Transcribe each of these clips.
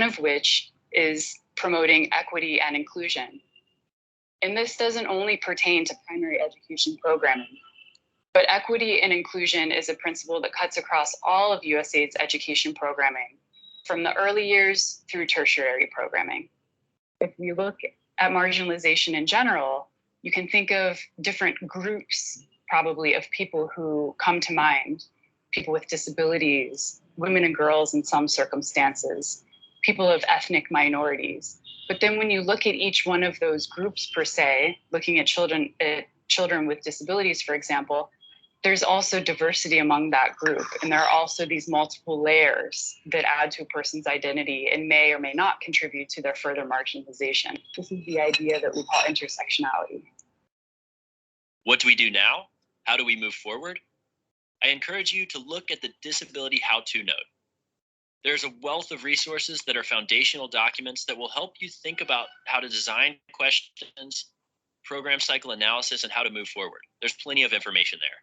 of which is promoting equity and inclusion. And this doesn't only pertain to primary education programming, but equity and inclusion is a principle that cuts across all of USAID's education programming, from the early years through tertiary programming. If we look at marginalization in general, you can think of different groups, probably, of people who come to mind: people with disabilities, women and girls in some circumstances, people of ethnic minorities. But then when you look at each one of those groups per se, looking at children with disabilities, for example, there's also diversity among that group. And there are also these multiple layers that add to a person's identity and may or may not contribute to their further marginalization. This is the idea that we call intersectionality. What do we do now? How do we move forward? I encourage you to look at the Disability How-To Note. There's a wealth of resources that are foundational documents that will help you think about how to design questions, program cycle analysis, and how to move forward. There's plenty of information there.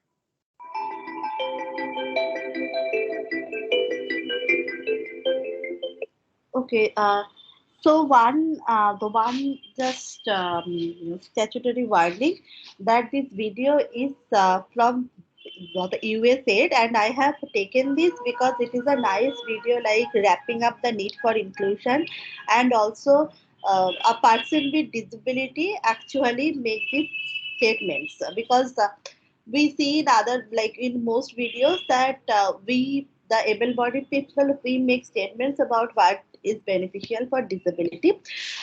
Okay, so the one just statutory wording that this video is from the USAID, and I have taken this because it is a nice video, like wrapping up the need for inclusion, and also a person with disability actually make these statements, because we see in other, like in most videos, that we, the able-bodied people, we make statements about what is beneficial for disability,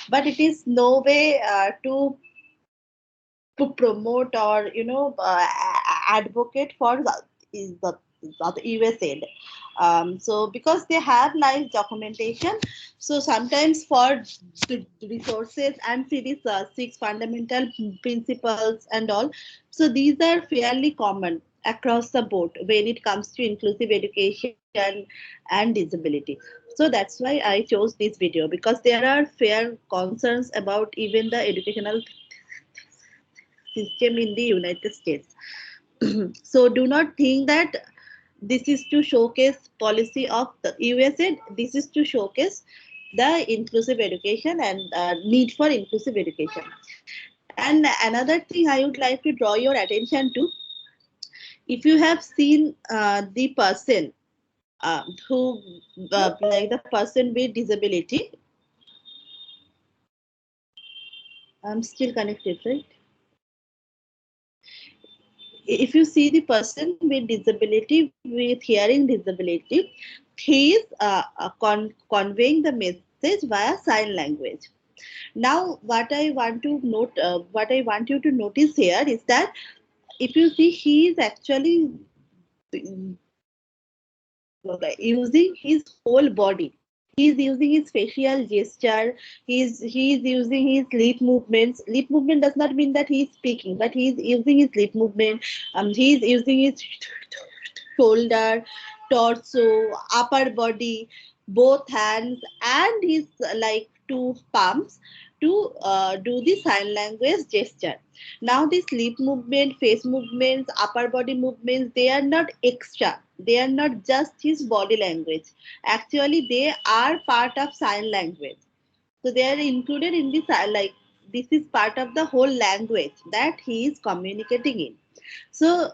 but it is no way to promote or advocate for the USAID. So because they have nice documentation, so sometimes for the resources and series 6 fundamental principles and all, so these are fairly common across the board when it comes to inclusive education and disability. So that's why I chose this video, because there are fair concerns about even the educational system in the United States. So do not think that this is to showcase policy of the USA. This is to showcase the inclusive education and need for inclusive education. And another thing I would like to draw your attention to, if you have seen the person who like the person with disability, I'm still connected, right? If you see the person with disability, with hearing disability, he is conveying the message via sign language. Now, what I want to note, what I want you to notice here is that if you see, he is actually using his whole body. He's using his facial gesture. He's using his lip movements. Lip movement does not mean that he's speaking, but he's using his lip movement. He's using his shoulder, torso, upper body, both hands, and his like two palms to do the sign language gesture. Now, this lip movement, face movements, upper body movements, they are not extra. They are not just his body language. Actually, they are part of sign language. So they are included in this, like this is part of the whole language that he is communicating in. So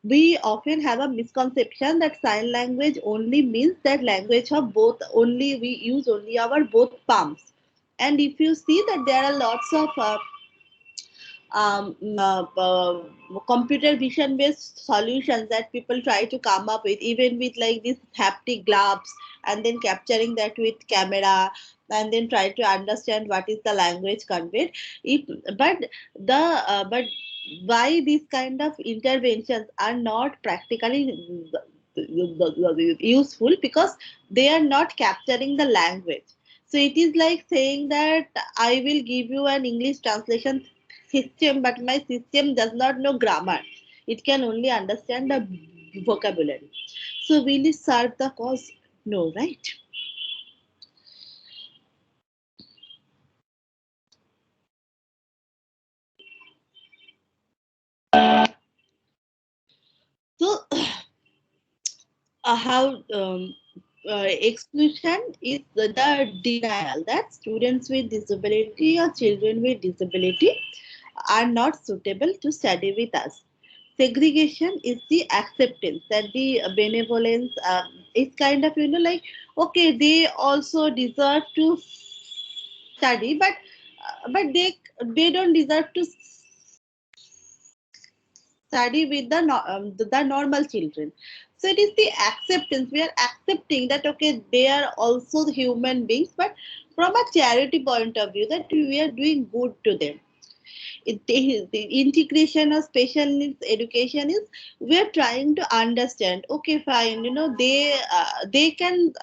we often have a misconception that sign language only means that language of both, only we use only our both palms. And if you see that there are lots of computer vision based solutions that people try to come up with, even with like these haptic gloves, and then capturing that with camera, and then try to understand what is the language conveyed. But why these kind of interventions are not practically useful, because they are not capturing the language. So it is like saying that I will give you an English translation system, but my system does not know grammar. It can only understand the vocabulary. So will it serve the cause? No, right? So how exclusion is the denial that students with disability or children with disability are not suitable to study with us. Segregation is the acceptance that the benevolence is kind of, like, okay, they also deserve to study, but they don't deserve to study with the normal children. So it is the acceptance. We are accepting that okay, they are also human beings, but from a charity point of view, that we are doing good to them. The integration of special needs education is, we're trying to understand, okay, fine, they can,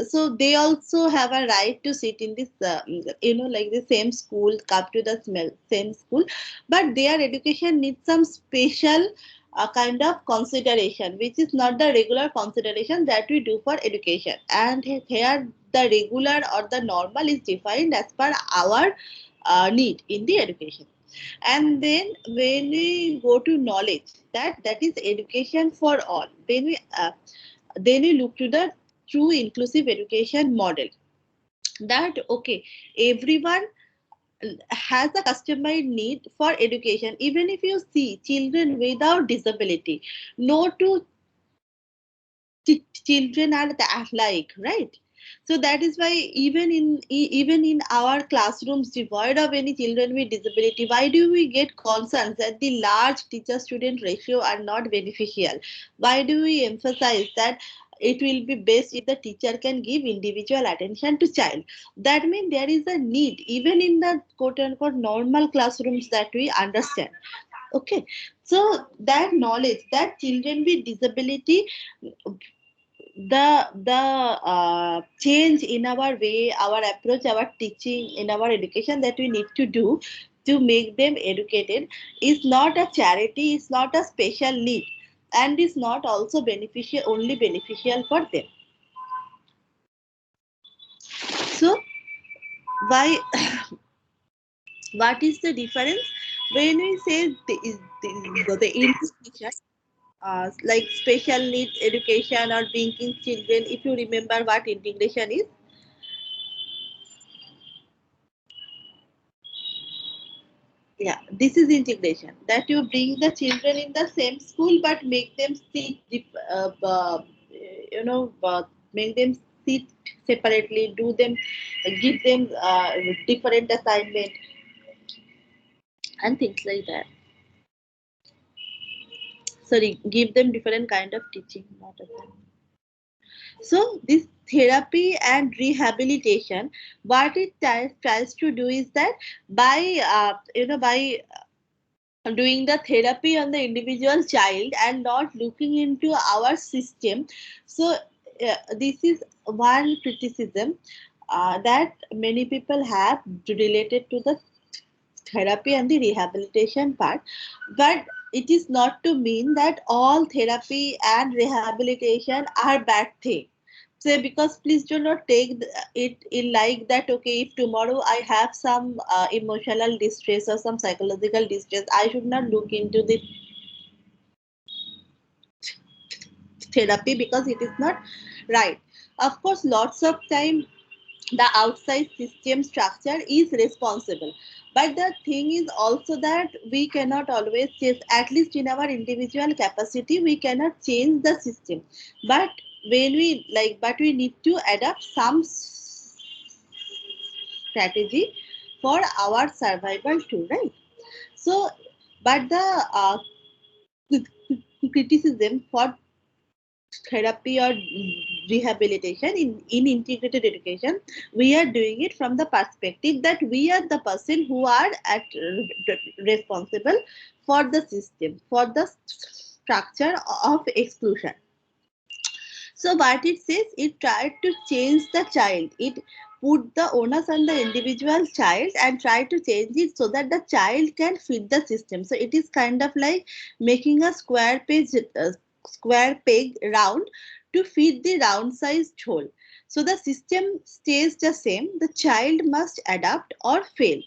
so they also have a right to sit in this, like the same school, come to the same school, but their education needs some special kind of consideration, which is not the regular consideration that we do for education. And here the regular or the normal is defined as per our need in the education. And then when we go to knowledge, that is education for all, then we look to the true inclusive education model, that okay, everyone has a customized need for education. Even if you see children without disability, no two children are alike, right? So that is why even in our classrooms devoid of any children with disability, why do we get concerns that the large teacher student ratio are not beneficial? Why do we emphasize that it will be best if the teacher can give individual attention to child? That means there is a need even in the quote unquote normal classrooms, that we understand. Okay, so that knowledge that children with disability, the change in our way, our approach, our teaching, in our education that we need to do to make them educated is not a charity, is not a special need, and is not also beneficial, only beneficial for them. So why what is the difference when we say the institution, like special needs education or bringing children? If you remember what integration is, yeah, this is integration, that you bring the children in the same school but make them sit make them sit separately, do them, give them different assignment and things like that. Sorry, give them different kind of teaching, not assignment. So this therapy and rehabilitation, what it tries to do is that by by doing the therapy on the individual child and not looking into our system. So this is one criticism that many people have related to the therapy and the rehabilitation part. But it is not to mean that all therapy and rehabilitation are bad thing. So because please do not take it in like that, okay, if tomorrow I have some emotional distress or some psychological distress, I should not look into the therapy because it is not right. Of course, lots of time the outside system structure is responsible, but the thing is also that we cannot always change, at least in our individual capacity we cannot change the system. But when we like, but we need to adapt some strategy for our survival too, right? So but the criticism for therapy or rehabilitation in integrated education, we are doing it from the perspective that we are the person who are responsible for the system, for the structure of exclusion. So what it says, it tried to change the child, it put the onus on the individual child and try to change it so that the child can fit the system. So it is kind of like making a square peg round to fit the round sized hole. So the system stays the same, the child must adapt or fail.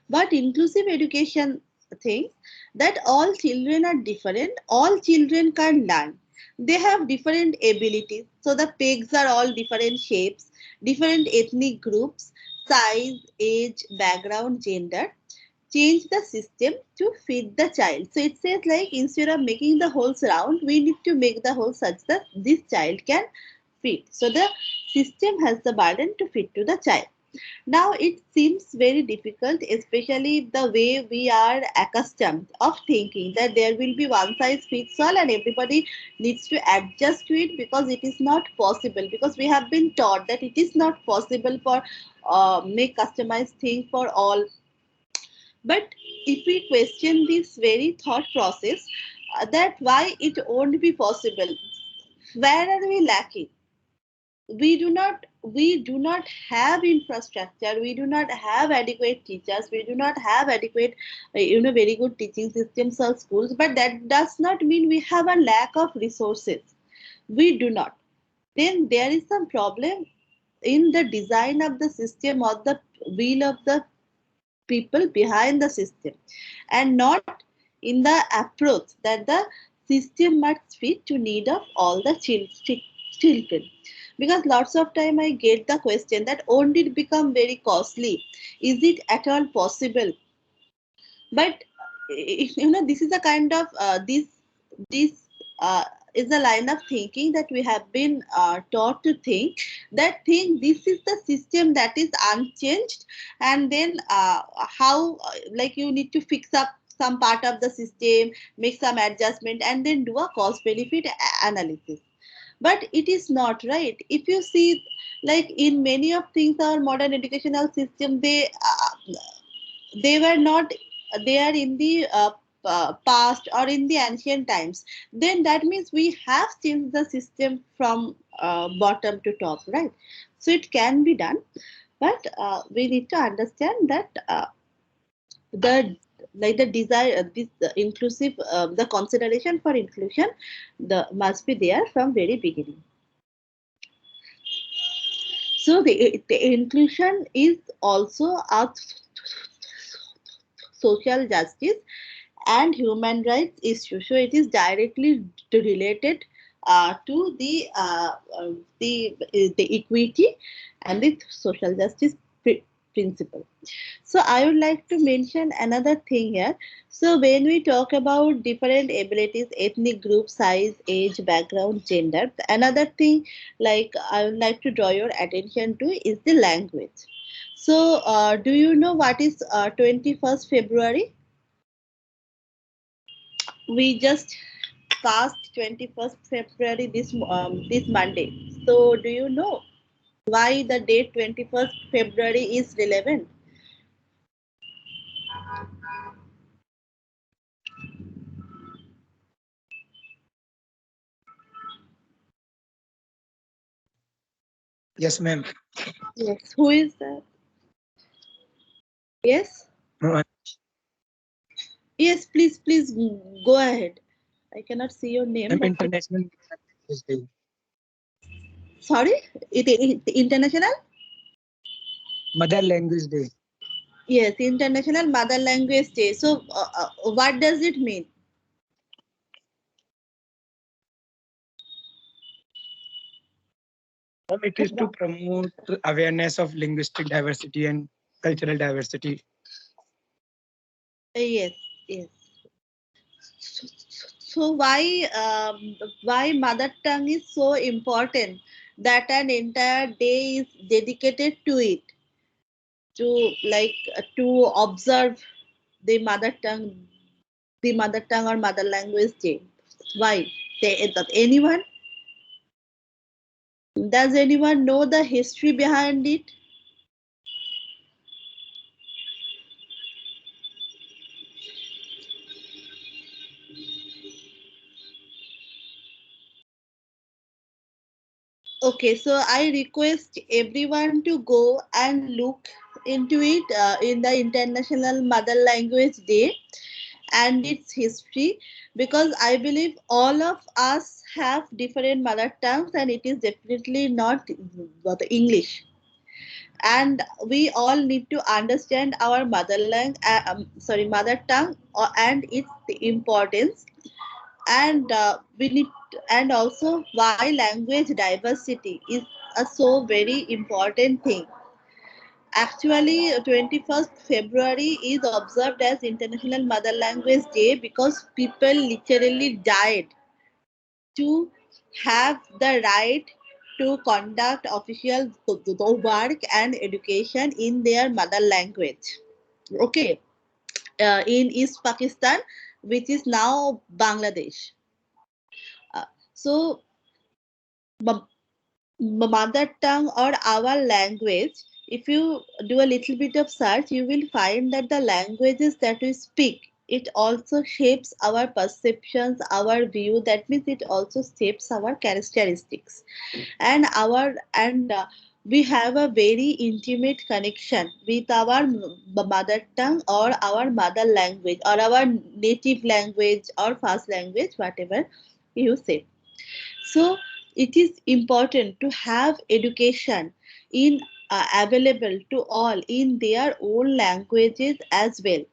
But inclusive education thinks that all children are different, all children can learn. They have different abilities. So the pegs are all different shapes, different ethnic groups, size, age, background, gender. Change the system to fit the child. So it says like instead of making the holes round, we need to make the holes such that this child can fit. So the system has the burden to fit to the child. Now it seems very difficult, especially the way we are accustomed of thinking that there will be one size fits all and everybody needs to adjust to it, because it is not possible, because we have been taught that it is not possible for make customized thing for all. But if we question this very thought process, that why it won't be possible, where are we lacking? We do not have infrastructure, we do not have adequate teachers, we do not have adequate very good teaching systems or schools, but that does not mean we have a lack of resources. We do not. Then there is some problem in the design of the system or the will of the people behind the system, and not in the approach that the system must fit to need of all the children. Because lots of time I get the question that won't it become very costly, is it at all possible? But this is a kind of this uh, is a line of thinking that we have been taught to think, that think this is the system that is unchanged, and then how like you need to fix up some part of the system, make some adjustment, and then do a cost benefit analysis. But it is not right. If you see, like in many of things our modern educational system, they were not there in the past or in the ancient times, then that means we have changed the system from bottom to top, right? So it can be done, but we need to understand that the like the desire this inclusive the consideration for inclusion the must be there from very beginning. So the inclusion is also a social justice and human rights issue. So it is directly related to the equity and the social justice principle. So I would like to mention another thing here. So when we talk about different abilities, ethnic group, size, age, background, gender, another thing like I would like to draw your attention to is the language. So do you know what is 21st February? We just passed 21st February this Monday. So do you know why the date 21st February is relevant? Yes, ma'am. Yes. Who is that? Yes. No, Yes. Please go ahead. I cannot see your name, I'm but International Language Day. sorry. It international. Mother Language Day. Yes, International Mother Language Day. So what does it mean? It is to promote awareness of linguistic diversity and cultural diversity. Yes. Yes. So why mother tongue is so important that an entire day is dedicated to it, to to observe the mother tongue or mother language day. Why? Anyone? Does anyone know the history behind it? Okay, so I request everyone to go and look into it in the International Mother Language Day and its history, because I believe all of us have different mother tongues and it is definitely not the English. And we all need to understand our mother tongue and its the importance. and we need, and also why language diversity is a so very important thing. Actually, 21st February is observed as International Mother Language Day because people literally died to have the right to conduct official work and education in their mother language. Okay, in East Pakistan, which is now Bangladesh. So, mother tongue or our language, if you do a little bit of search, you will find that the languages that we speak, it also shapes our perceptions, our view. That means it also shapes our characteristics and we have a very intimate connection with our mother tongue or our mother language or our native language or first language, whatever you say. So it is important to have education in available to all in their own languages as well,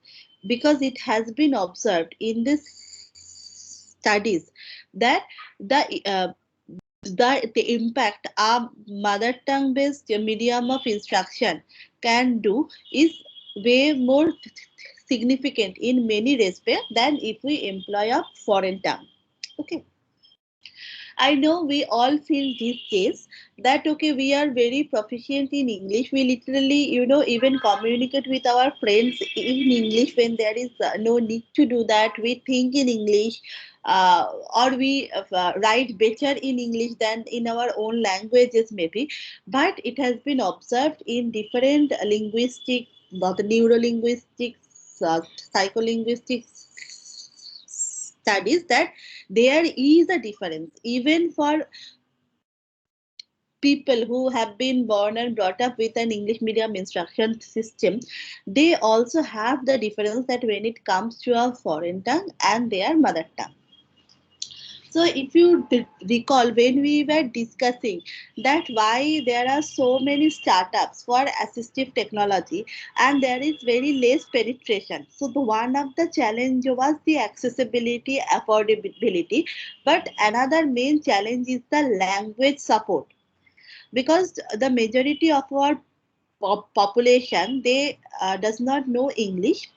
because it has been observed in this studies that the impact our mother tongue based medium of instruction can do is way more significant in many respects than if we employ a foreign tongue. Okay. I know we all feel these days that okay, we are very proficient in English. We literally, even communicate with our friends in English when there is no need to do that. We think in English, or we write better in English than in our own languages, maybe. But it has been observed in different linguistic, the neurolinguistics, psycholinguistics studies that there is a difference even for people who have been born and brought up with an English medium instruction system. They also have the difference that when it comes to a foreign tongue and their mother tongue. So if you recall when we were discussing that why there are so many startups for assistive technology and there is very less penetration. So the one of the challenge was the accessibility, affordability, but another main challenge is the language support, because the majority of our population, they does not know English,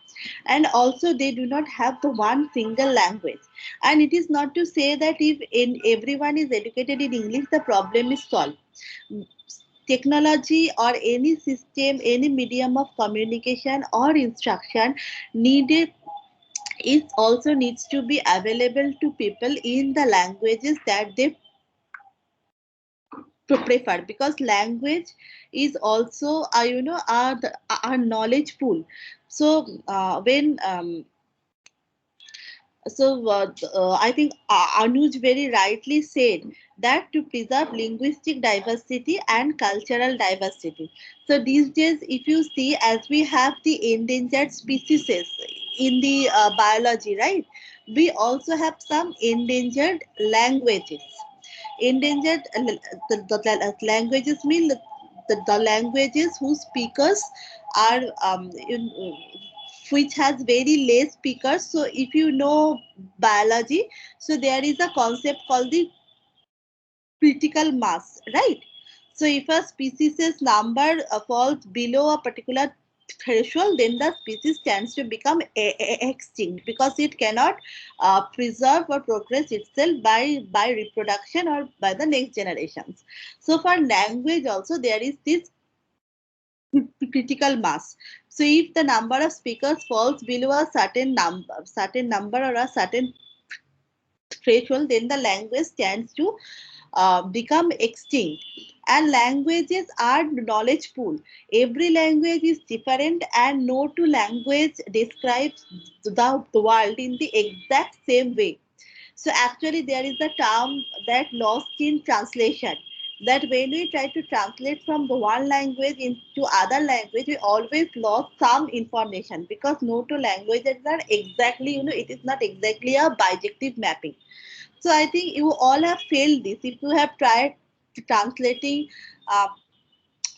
and also they do not have the one single language. And it is not to say that if everyone is educated in English the problem is solved. Technology or any system, any medium of communication or instruction needed, it also needs to be available to people in the languages that they prefer, because language is also our knowledge pool. So when I think Anuj very rightly said that to preserve linguistic diversity and cultural diversity. So these days, if you see, as we have the endangered species in the biology, right? We also have some endangered languages. Endangered languages mean the languages whose speakers are which has very less speakers. So if you know biology, so there is a concept called the critical mass, right? So if a species number falls below a particular threshold, then the species tends to become extinct because it cannot preserve or progress itself by reproduction or by the next generations. So for language also there is this critical mass. So if the number of speakers falls below a certain number or a certain threshold, then the language tends to become extinct. And languages are knowledge pool. Every language is different and no two language describes the world in the exact same way. So actually there is a term that lost in translation, that when we try to translate from the one language into other language, we always lost some information because no two languages are exactly, it is not exactly a bijective mapping. So I think you all have failed this. If you have tried translating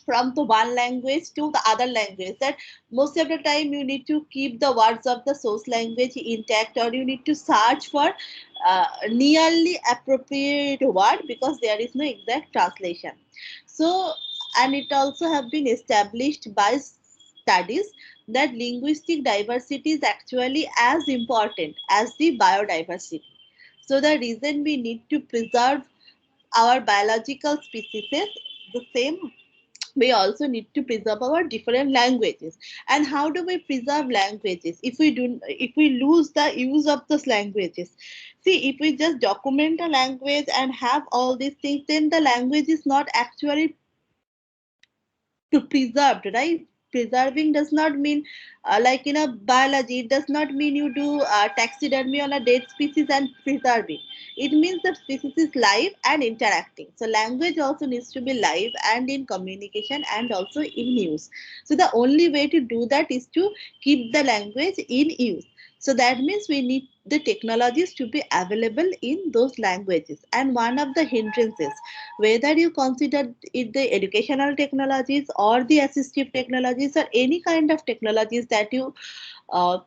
from the one language to the other language, that most of the time you need to keep the words of the source language intact, or you need to search for nearly appropriate word because there is no exact translation. So, and it also have been established by studies that linguistic diversity is actually as important as the biodiversity. So the reason we need to preserve our biological species, the same we also need to preserve our different languages. And how do we preserve languages if we lose the use of those languages? See, if we just document a language and have all these things, then the language is not actually to preserved, right? Preserving does not mean like in a biology, it does not mean you do taxidermy on a dead species and preserving. It means the species is live and interacting. So language also needs to be live and in communication and also in use. So the only way to do that is to keep the language in use. So that means we need the technologies to be available in those languages. And one of the hindrances, whether you consider it the educational technologies or the assistive technologies or any kind of technologies that you uh,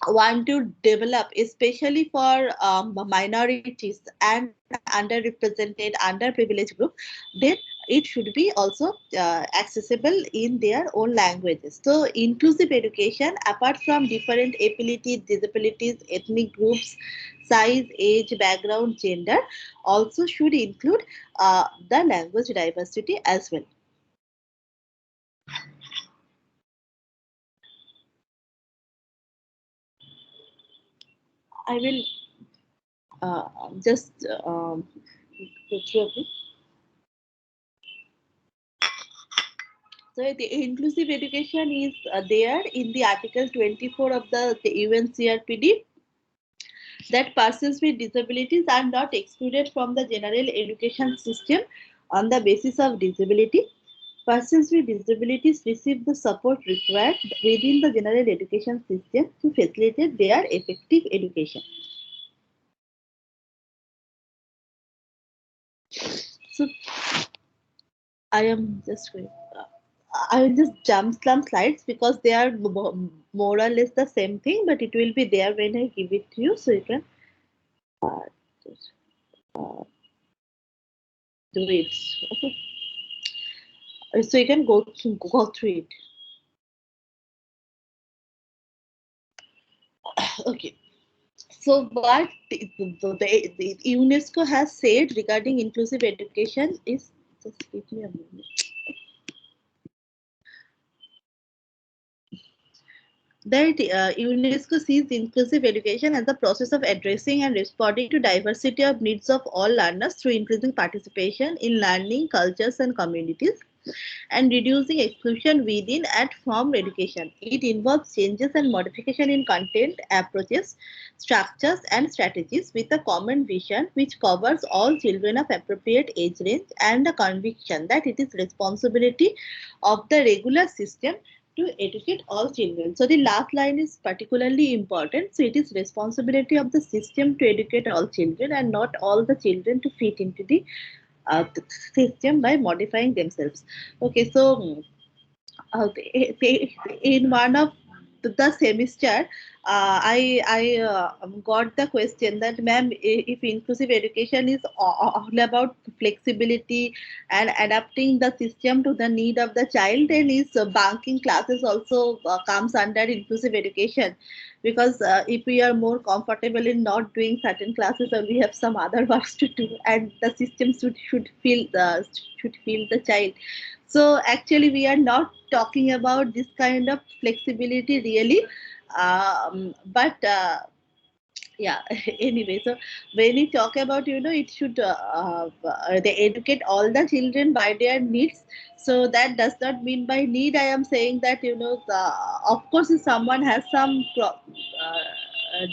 want to develop, especially for minorities and underrepresented, underprivileged group, then it should be also accessible in their own languages. So inclusive education, apart from different abilities, disabilities, ethnic groups, size, age, background, gender, also should include the language diversity as well. I will just go through a bit. So the inclusive education is there in the Article 24 of the UNCRPD, that persons with disabilities are not excluded from the general education system on the basis of disability. Persons with disabilities receive the support required within the general education system to facilitate their effective education. So I am just going. I will just jump some slides because they are more or less the same thing, but it will be there when I give it to you, so you can just, do it. Okay, so you can go through it. Okay. So what the UNESCO has said regarding inclusive education is, just give me a moment. That UNESCO sees inclusive education as the process of addressing and responding to diversity of needs of all learners through increasing participation in learning, cultures, and communities, and reducing exclusion within and from education. It involves changes and modification in content, approaches, structures, and strategies with a common vision which covers all children of appropriate age range, and a conviction that it is responsibility of the regular system to educate all children. So the last line is particularly important. So it is responsibility of the system to educate all children and not all the children to fit into the system by modifying themselves. Okay, so in one of the semester, I got the question that, ma'am, if inclusive education is all about flexibility and adapting the system to the need of the child, then is banking classes also comes under inclusive education? Because if we are more comfortable in not doing certain classes, or we have some other works to do, and the system should feel the child. So actually we are not talking about this kind of flexibility really, but yeah. Anyway, so when we talk about, it should they educate all the children by their needs. So that does not mean by need I am saying that, of course if someone has some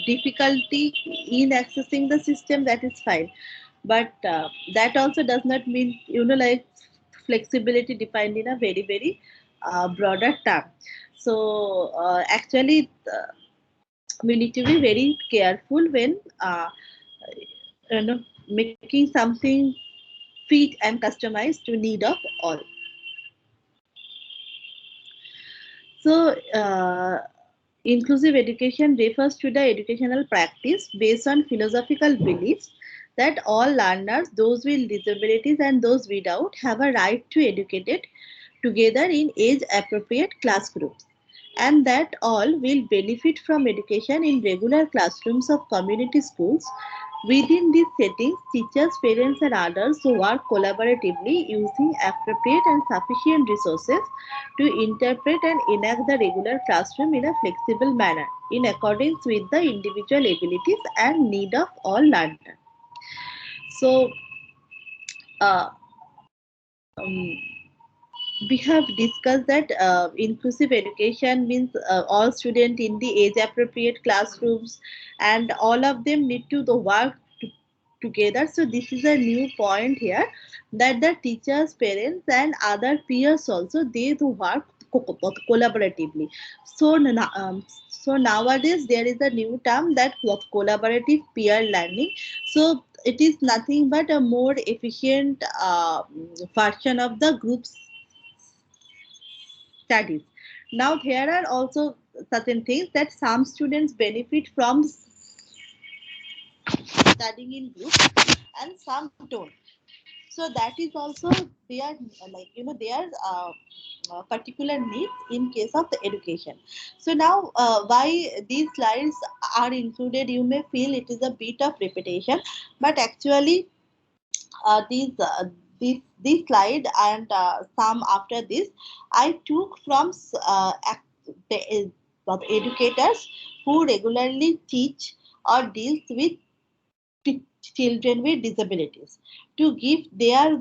difficulty in accessing the system, that is fine, but that also does not mean, like flexibility defined in a very very broader term. So actually we need to be very careful when making something fit and customized to need of all. So, inclusive education refers to the educational practice based on philosophical beliefs that all learners, those with disabilities and those without, have a right to educated together in age-appropriate class groups, and that all will benefit from education in regular classrooms of community schools. Within these settings, teachers, parents, and others work collaboratively using appropriate and sufficient resources to interpret and enact the regular classroom in a flexible manner in accordance with the individual abilities and need of all learners. So, uh, um, we have discussed that inclusive education means all students in the age appropriate classrooms, and all of them need to the work together. So this is a new point here, that the teachers, parents, and other peers also, they do work collaboratively. So so nowadays there is a new term, that collaborative peer learning. So it is nothing but a more efficient version of the group studies. Now there are also certain things that some students benefit from studying in groups and some don't. So that is also their, like, their particular needs in case of the education. So now why these slides are included, you may feel it is a bit of repetition, but actually uh, these uh, this slide and some after this I took from educators who regularly teach or deals with children with disabilities, to give their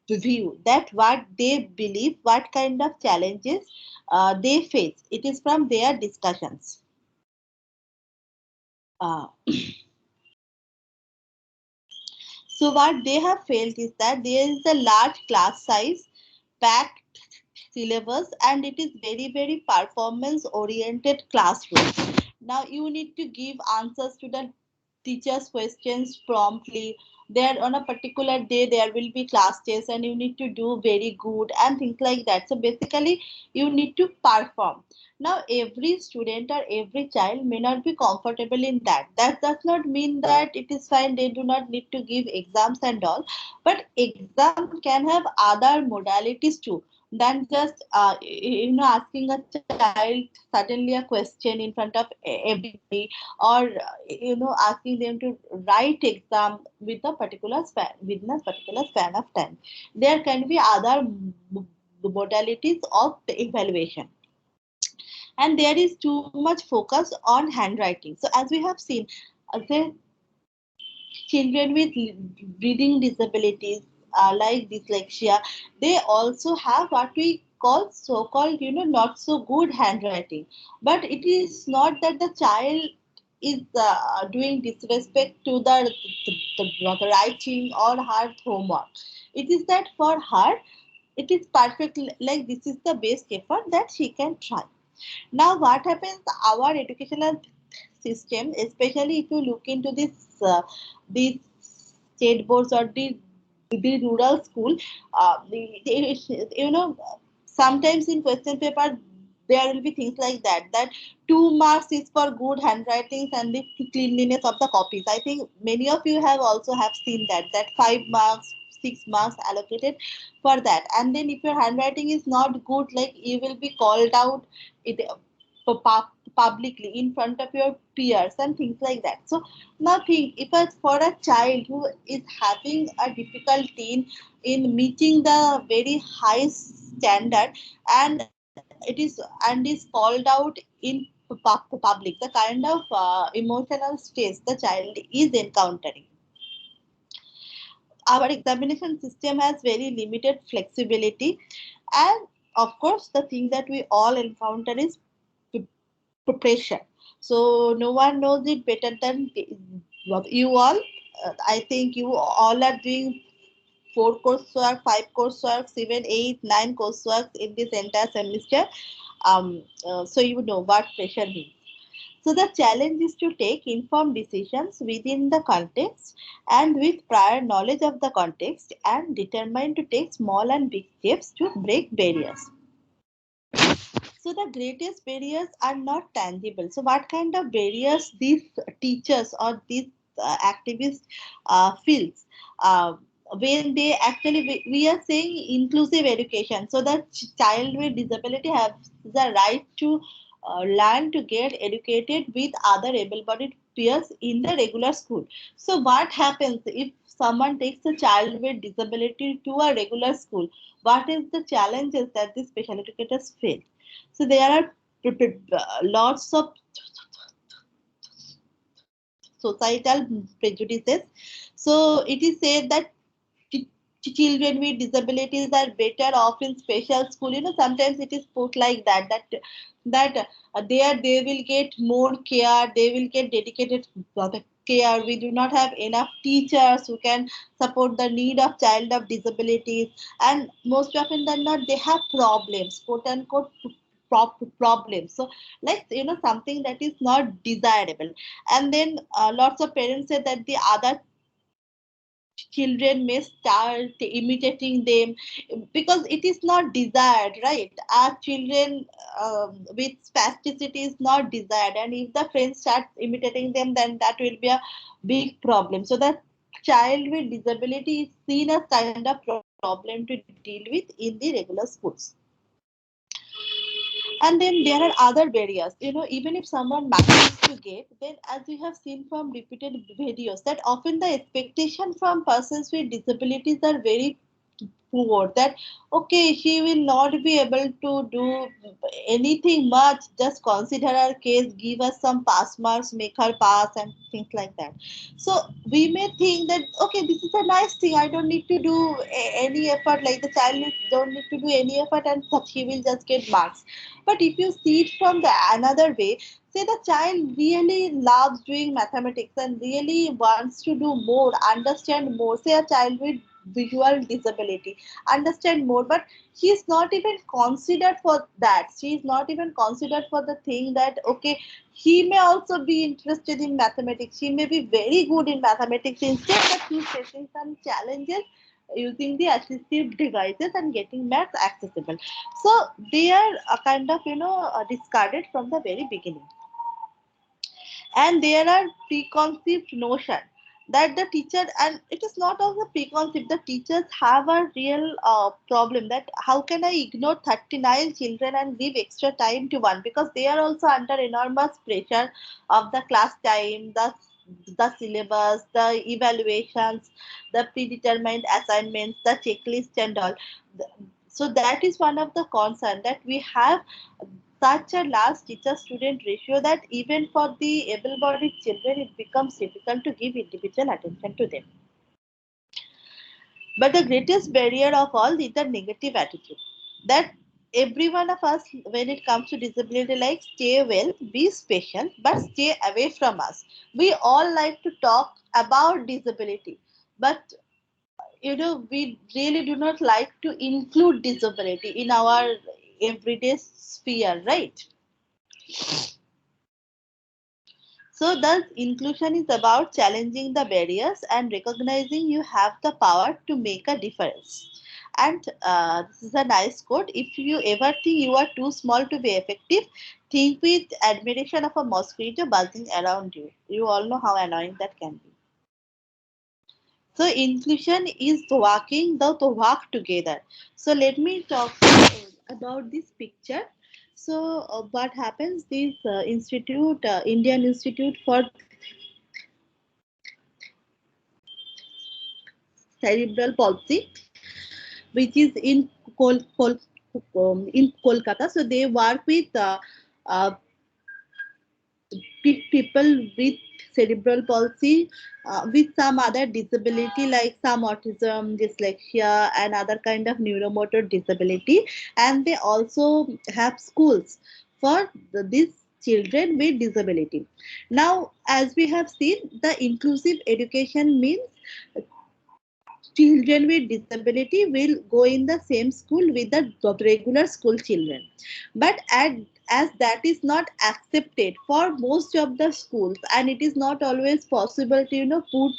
view, that what they believe, what kind of challenges they face. It is from their discussions. Uh, so what they have felt is that there is a large class size, packed syllabus, and it is very performance oriented classroom. Now you need to give answers to the teachers questions promptly. There on a particular day there will be class tests and you need to do very good and things like that. So basically you need to perform. Now every student or every child may not be comfortable in that. That does not mean that it is fine, they do not need to give exams and all, but exam can have other modalities too than just asking a child suddenly a question in front of everybody, or asking them to write exam with a particular span, within a particular span of time. There can be other modalities of the evaluation, and there is too much focus on handwriting. So as we have seen, the children with reading disabilities like dyslexia, they also have what we call so-called not so good handwriting. But it is not that the child is doing disrespect to the writing or her homework. It is that for her it is perfect, like this is the best effort that she can try. Now, what happens? Our educational system, especially if you look into these state boards or the rural school, sometimes in question paper there will be things like that. That 2 marks is for good handwritings and the cleanliness of the copies. I think many of you have also have seen that 5 marks, 6 marks allocated for that. And then if your handwriting is not good, like you will be called out it publicly in front of your peers and things like that. So now think, if it's for a child who is having a difficulty in meeting the very high standard, and is called out in public, the kind of emotional stress the child is encountering. Our examination system has very limited flexibility, and of course the thing that we all encounter is pressure. So no one knows it better than you all. I think you all are doing 4 coursework, 5 coursework, 7, 8, 9 coursework in this entire semester. So you know what pressure means. So the challenge is to take informed decisions within the context and with prior knowledge of the context, and determined to take small and big steps to break barriers. So the greatest barriers are not tangible. So what kind of barriers these teachers or these activists feels when they actually, we are saying inclusive education. So the child with disability has the right to learn to get educated with other able-bodied peers in the regular school. So what happens if someone takes a child with disability to a regular school? What is the challenges that the special educators face? So there are lots of societal prejudices. So it is said that children with disabilities are better off in special school. Sometimes it is put like that there they will get more care, they will get dedicated care. We do not have enough teachers who can support the need of child of disabilities, and most often than not they have problems, quote unquote problems. So like something that is not desirable, and then lots of parents say that the other children may start imitating them because it is not desired, right? Our children with spasticity is not desired, and if the friends start imitating them, then that will be a big problem. So the child with disability is seen as kind of problem to deal with in the regular schools. And then there are other barriers. Even if someone manages to get, then as we have seen from repeated videos, that often the expectation from persons with disabilities are very poor, that okay, she will not be able to do anything much, just consider her case, give us some pass marks, make her pass, and things like that. So we may think that okay, this is a nice thing, I don't need to do any effort, like the child don't need to do any effort and she will just get marks. But if you see it from the another way, say the child really loves doing mathematics and really wants to do more, understand more. Say a child with visual disability understand more, but he is not even considered for that. She is not even considered for the thing that okay, he may also be interested in mathematics, she may be very good in mathematics, instead that he is facing some challenges using the assistive devices and getting maths accessible. So they are kind of discarded from the very beginning. And there are preconceived notion that the teacher, and it is not also preconceived, the teachers have a real problem, that how can I ignore 39 children and give extra time to one, because they are also under enormous pressure of the class time, the syllabus, the evaluations, the predetermined assignments, the checklist and all. So that is one of the concern, that we have such a large teacher student ratio that even for the able bodied children it becomes difficult to give individual attention to them. But the greatest barrier of all is the negative attitude, that every one of us, when it comes to disability, like stay well, be special, but stay away from us. We all like to talk about disability, but we really do not like to include disability in our everyday sphere, right? So thus inclusion is about challenging the barriers and recognizing you have the power to make a difference. And this is a nice quote: if you ever think you are too small to be effective, think with admiration of a mosquito buzzing around you. You all know how annoying that can be. So inclusion is walking the walk together. So let me talk about this picture. So what happens? This institute, Indian Institute for Cerebral Palsy, which is in in Kolkata. So they work with uh, people with cerebral palsy, with some other disability like some autism, dyslexia, and other kind of neuromotor disability. And they also have schools for these children with disability. Now, as we have seen, the inclusive education means children with disability will go in the same school with the regular school children. But as that is not accepted for most of the schools, and it is not always possible to put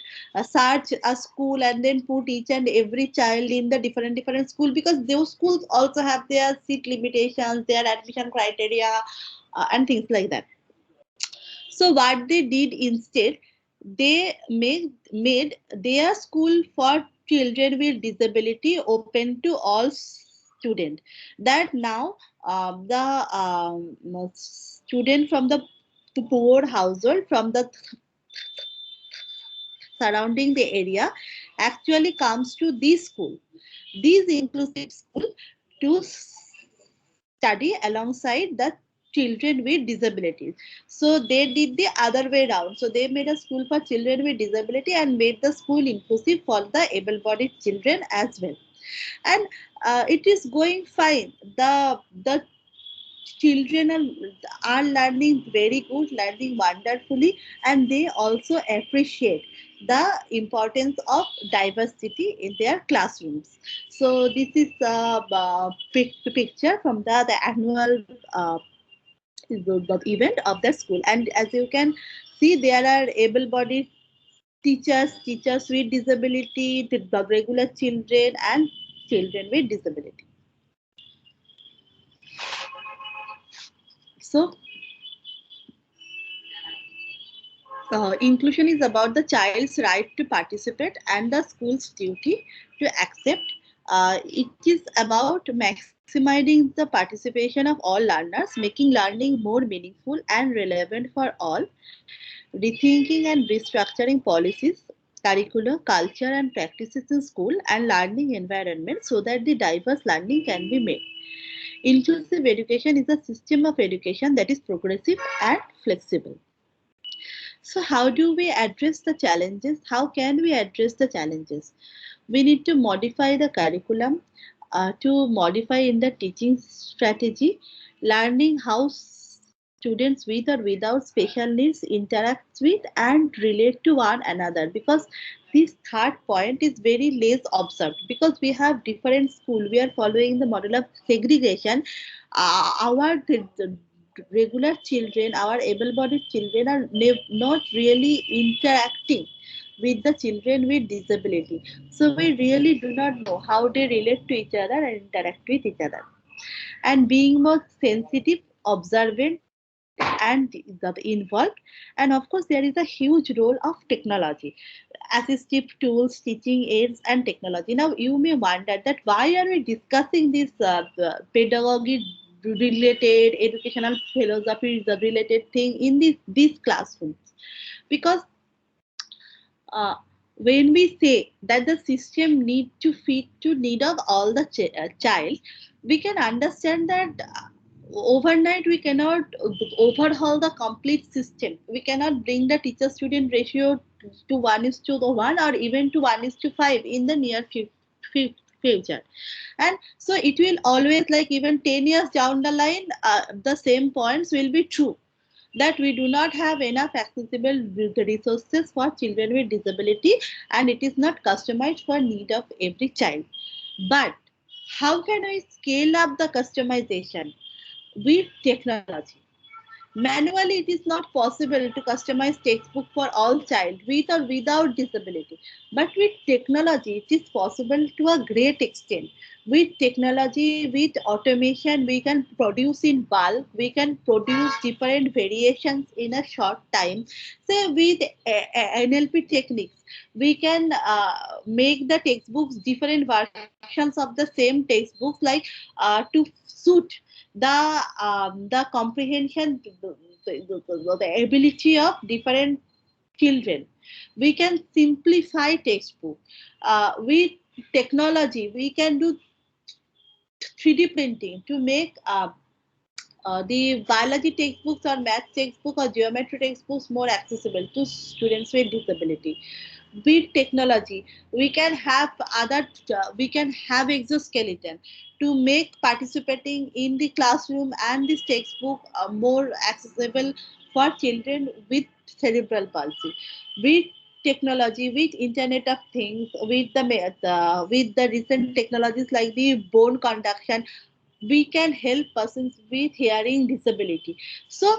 search a school and then put each and every child in the different school, because those schools also have their seat limitations, their admission criteria, and things like that. So what they did instead, they made their school for children with disability open to all students. That now the student from the poor household, from the surrounding the area, actually comes to this school, these inclusive school, to study alongside the children with disabilities. So they did the other way around. So they made a school for children with disability and made the school inclusive for the able-bodied children as well. And it is going fine. The children are learning very good, learning wonderfully, and they also appreciate the importance of diversity in their classrooms. So this is a picture from the annual the event of the school, and as you can see, there are able-bodied teachers with disability, the regular children, and children with disability. So inclusion is about the child's right to participate and the school's duty to accept. It is about maximizing the participation of all learners, making learning more meaningful and relevant for all, rethinking and restructuring policies, curricula, culture, and practices in school and learning environment so that the diverse learning can be made. Inclusive education is a system of education that is progressive and flexible. So how do we address the challenges? How can we address the challenges? We need to modify the curriculum, to modify in the teaching strategy, learning how students with or without special needs interact with and relate to one another, because this third point is very less observed, because we have different school, we are following the model of segregation. Our regular children, our able-bodied children are not really interacting with the children with disability. So we really do not know how they relate to each other and interact with each other. And being more sensitive, observant, and involved. And of course, there is a huge role of technology, assistive tools, teaching aids, and technology. Now, you may wonder that why are we discussing this pedagogy related, educational philosophy related thing in these classrooms? Because uh, when we say that the system need to fit to need of all the child, we can understand that overnight we cannot overhaul the complete system. We cannot bring the teacher student ratio to 1:1 or even to 1:5 in the near future. And so it will always, like even 10 years down the line, the same points will be true, that we do not have enough accessible resources for children with disability, and it is not customized for need of every child. But how can we scale up the customization? With technology. Manually, it is not possible to customize textbook for all child with or without disability. But with technology, it is possible to a great extent. With technology, with automation, we can produce in bulk. We can produce different variations in a short time. Say with NLP techniques, we can make the textbooks different versions of the same textbooks, like to suit the comprehension, the ability of different children. We can simplify textbook. With technology, we can do 3D printing to make the biology textbooks or math textbook or geometry textbooks more accessible to students with disability. With technology, we can have we can have exoskeleton to make participating in the classroom and this textbook more accessible for children with cerebral palsy. With technology, with internet of things, with the recent technologies like the bone conduction, we can help persons with hearing disability. So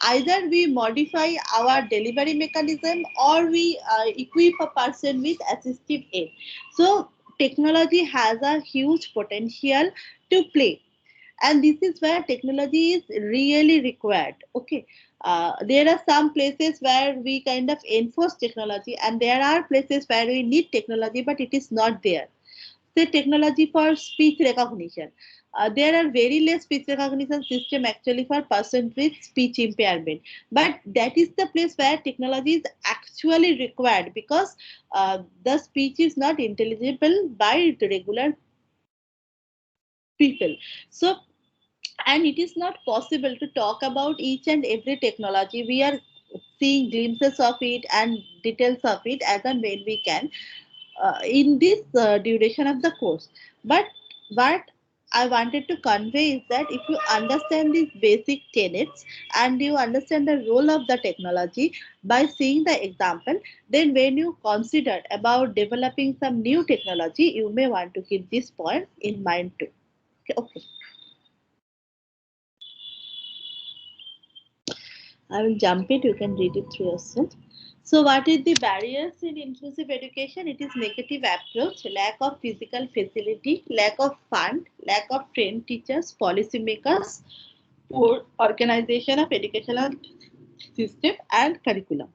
either we modify our delivery mechanism or we equip a person with assistive aid. So technology has a huge potential to play, and this is where technology is really required. Okay, there are some places where we kind of enforce technology, and there are places where we need technology but it is not there. Say technology for speech recognition. There are very less speech recognition system actually for person with speech impairment, but that is the place where technology is actually required, because the speech is not intelligible by the regular people. So, and it is not possible to talk about each and every technology. We are seeing glimpses of it and details of it as and when we can in this duration of the course. But what I wanted to convey is that if you understand these basic tenets and you understand the role of the technology by seeing the example, then when you consider about developing some new technology, you may want to keep this point in mind too. Okay. I will jump it, you can read it through yourself. So what is the barriers in inclusive education? It is negative approach, lack of physical facility, lack of fund, lack of trained teachers, policymakers, poor organization of educational system and curriculum.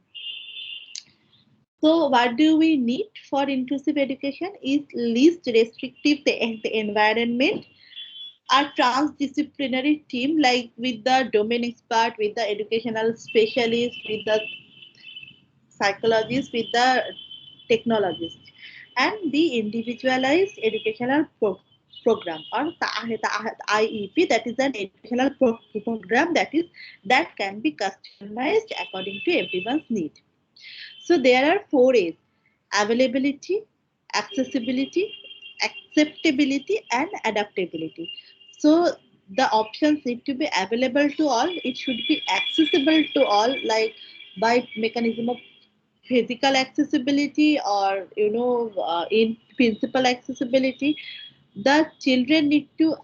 So what do we need for inclusive education is least restrictive the environment, a transdisciplinary team like with the domain expert, with the educational specialist, with the psychologist, with the technologist, and the individualized educational program or IEP, that is an educational program that can be customized according to everyone's need. So there are 4 A's: availability, accessibility, acceptability, and adaptability. So the options need to be available to all. It should be accessible to all, like by mechanism of physical accessibility or in principal accessibility. The children need to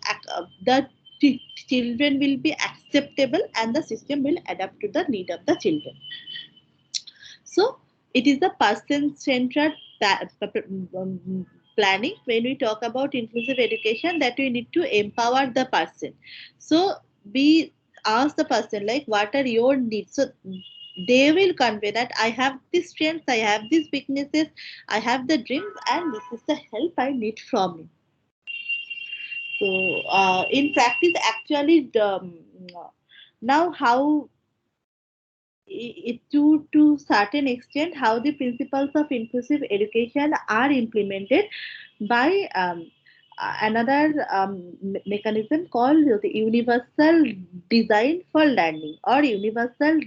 children will be acceptable and the system will adapt to the need of the children. So it is the person-centered planning. When we talk about inclusive education, that we need to empower the person. So we ask the person like, what are your needs? So they will convey that I have these strengths, I have these weaknesses, I have the dreams, and this is the help I need from you. So in practice, actually, now how to certain extent how the principles of inclusive education are implemented by another mechanism called the universal design for learning or universal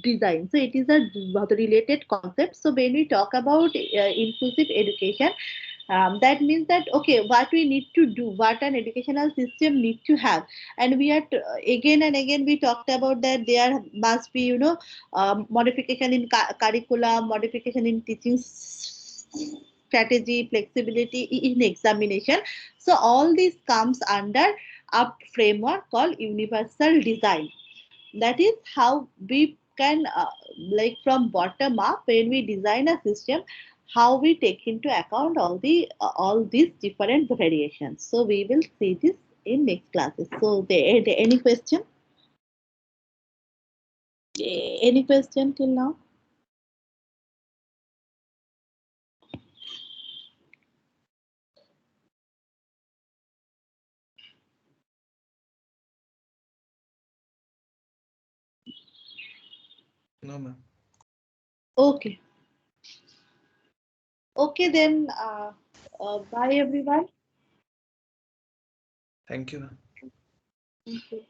design. So it is a related concept. So when we talk about inclusive education, that means that okay, what we need to do, what an educational system need to have, and we are again and again we talked about that there must be modification in curriculum, modification in teaching strategy, flexibility in examination. So all this comes under a framework called universal design. That is how we can like from bottom up, when we design a system, how we take into account all these different variations. So we will see this in next classes. So any question? Any question till now? No, ma'am. Okay. Okay, then bye everyone. Thank you, ma'am. Thank you.